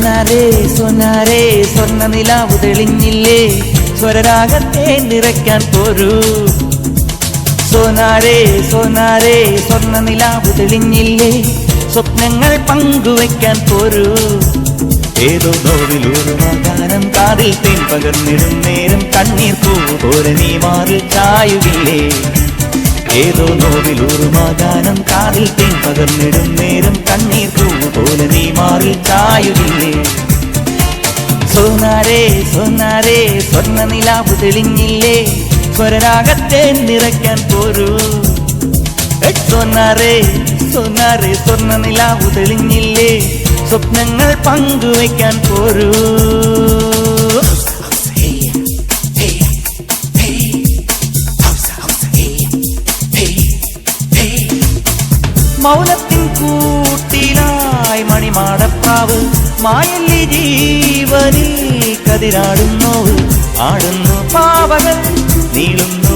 സോനാരേ സോനാരേ സ്വർണ്ണ നിലാവ് തെളിഞ്ഞില്ലേ സ്വരരാഗത്തെ നിറയ്ക്കാൻ പോരൂ സോനാരേ സോനാരേ സ്വർണ്ണ നിലാവ് തെളിഞ്ഞില്ലേ സ്വപ്നങ്ങൾ പങ്കുവയ്ക്കാൻ പോരൂ ഏതോ നോവിലൂറുമാകാനം കാതിൽ തേൻ പകർന്നിടും നേരം കണ്ണീർ പൂ പോലെ നീ മാറിൽ ചായുകില്ലേ ഏതോ നോവിലൂറുമാകാനം കാതിൽ തേൻ പകർന്നിടും നേരം കണ്ണീർ പൂ പോലെ നീ മാറിൽ ചായുകില്ലേ സോനാരേ സോനാരേ സ്വർണ്ണ നിലാവ് തെളിഞ്ഞില്ലേ സ്വരരാഗത്തെ നിറയ്ക്കാൻ പോരൂ സോനാരേ സോനാരേ സ്വർണ്ണ നിലാവ് തെളിഞ്ഞില്ലേ സ്വപ്നങ്ങൾ പങ്കുവയ്ക്കാൻ പോരൂ മൗനത്തിൻ കൂട്ടിലായി മണിമാടപ്രാവ് മായല്ലി ജീവനിൽ കതിരാടുന്നു ആടുന്നു പാവകൾ നീളുന്നു